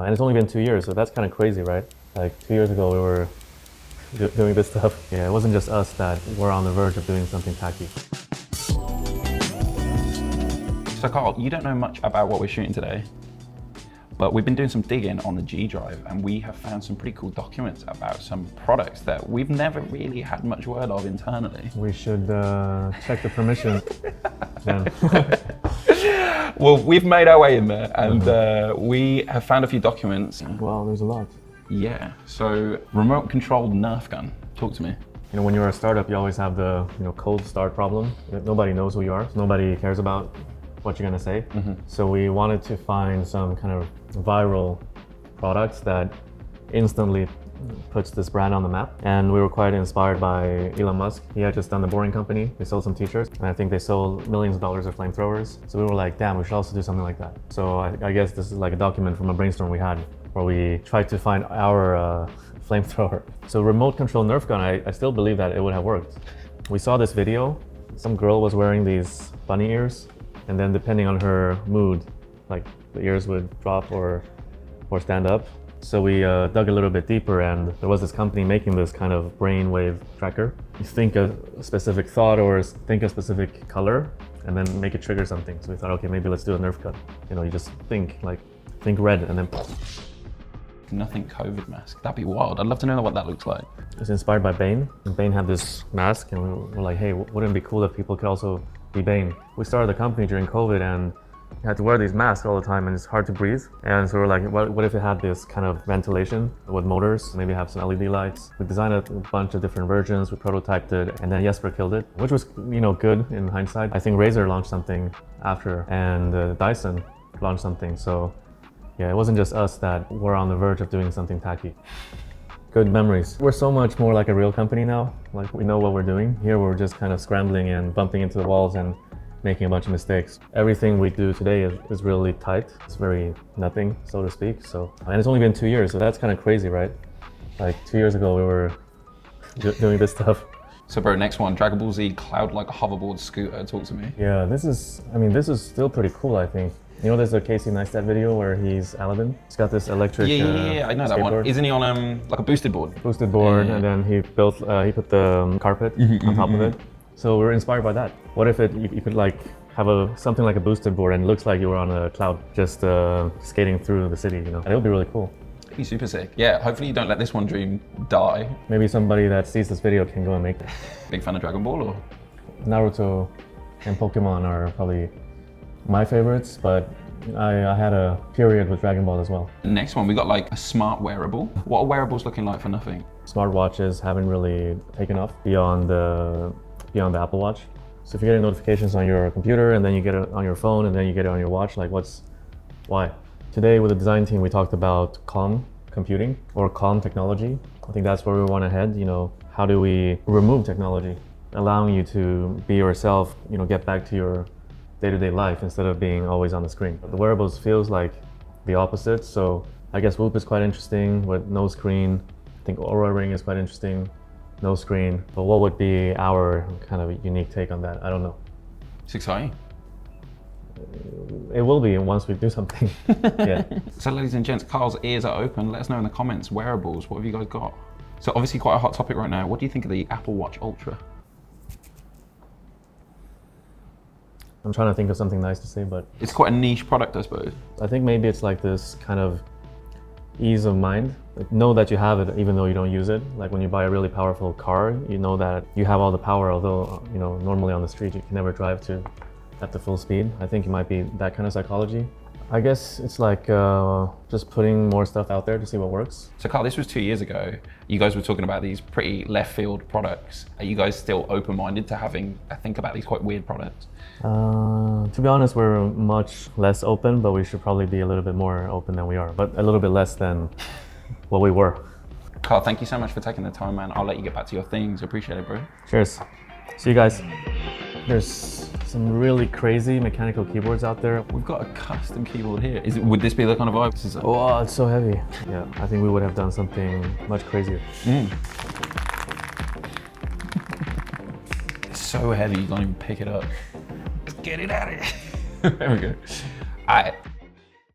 And it's only been 2 years, so that's kind of crazy, right? Like 2 years ago, we were doing this stuff. Yeah, it wasn't just us that were on the verge of doing something tacky. So Carl, you don't know much about what we're shooting today, but we've been doing some digging on the G drive and we have found some pretty cool documents about some products that we've never really had much word of internally. We should check the permission then. Well, we've made our way in there and we have found a few documents. Wow, there's a lot. Yeah, so remote controlled Nerf gun. Talk to me. You know, when you're a startup, you always have the cold start problem. Nobody knows who you are. Nobody cares about what you're gonna say. So we wanted to find some kind of viral products that instantly puts this brand on the map. And we were quite inspired by Elon Musk. He had just done the Boring Company. They sold some t-shirts and I think they sold millions of dollars of flamethrowers. So we were like, damn, we should also do something like that. So I guess this is like a document from a brainstorm we had where we tried to find our flamethrower. So remote control Nerf gun, I still believe that it would have worked. We saw this video. Some girl was wearing these bunny ears, and then depending on her mood, like the ears would drop or stand up. So we dug a little bit deeper and there was this company making this kind of brainwave tracker. You think a specific thought or think a specific color and then make it trigger something. So we thought, okay, maybe let's do a Nerf gun. You know, you just think red and then Nothing COVID mask. That'd be wild. I'd love to know what that looks like. It's inspired by Bane. And Bane had this mask and we were like, hey, wouldn't it be cool if people could also be Bane? We started the company during COVID and you had to wear these masks all the time and it's hard to breathe. And so we're like, what if it had this kind of ventilation with motors, maybe have some LED lights. We designed a bunch of different versions, we prototyped it, and then Jesper killed it, which was, good in hindsight. I think Razer launched something after and Dyson launched something. So yeah, it wasn't just us that were on the verge of doing something tacky. Good memories. We're so much more like a real company now. Like we know what we're doing. Here we're just kind of scrambling and bumping into the walls and making a bunch of mistakes. Everything we do today is really tight. It's very nothing, so to speak. And it's only been 2 years, so that's kind of crazy, right? Like 2 years ago we were doing this stuff. So bro, next one, Dragon Ball Z cloud-like hoverboard scooter. Talk to me. Yeah, this is still pretty cool, I think. You know, there's a Casey Neistat video where he's Aladdin. He's got this electric Yeah, I know that one. Isn't he on like a boosted board? Boosted board, and then he put the carpet on top of it. So we were inspired by that. What if you could like have something like a boosted board and it looks like you were on a cloud just skating through the city, And it would be really cool. It'd be super sick. Yeah, hopefully you don't let this one dream die. Maybe somebody that sees this video can go and make that. Big fan of Dragon Ball or? Naruto and Pokemon are probably my favorites, but I had a period with Dragon Ball as well. Next one, we got like a smart wearable. What are wearables looking like for Nothing? Smartwatches haven't really taken off beyond the Apple Watch. So if you're getting notifications on your computer and then you get it on your phone and then you get it on your watch, like why? Today with the design team, we talked about calm computing or calm technology. I think that's where we want to head. How do we remove technology, allowing you to be yourself, get back to your day-to-day life instead of being always on the screen. The wearables feels like the opposite. So I guess Whoop is quite interesting with no screen. I think Aura Ring is quite interesting, no screen. But what would be our kind of unique take on that? I don't know. It's exciting. It will be once we do something. Yeah. So ladies and gents, Carl's ears are open. Let us know in the comments, wearables, what have you guys got? So obviously quite a hot topic right now. What do you think of the Apple Watch Ultra? I'm trying to think of something nice to say, but it's quite a niche product, I suppose. I think maybe it's like this kind of ease of mind. Like, know that you have it even though you don't use it. Like when you buy a really powerful car, you know that you have all the power, although normally on the street you can never drive at the full speed. I think it might be that kind of psychology. I guess it's like just putting more stuff out there to see what works. So Carl, this was 2 years ago. You guys were talking about these pretty left field products. Are you guys still open-minded to having a think about these quite weird products? To be honest, we're much less open, but we should probably be a little bit more open than we are, but a little bit less than what we were. Carl, thank you so much for taking the time, man. I'll let you get back to your things. Appreciate it, bro. Cheers. See you guys. There's some really crazy mechanical keyboards out there. We've got a custom keyboard here. Would this be the kind of vibe? Oh, it's so heavy. Yeah, I think we would have done something much crazier. It's so heavy, you can't even pick it up. Let's get it out of here. There we go. All right.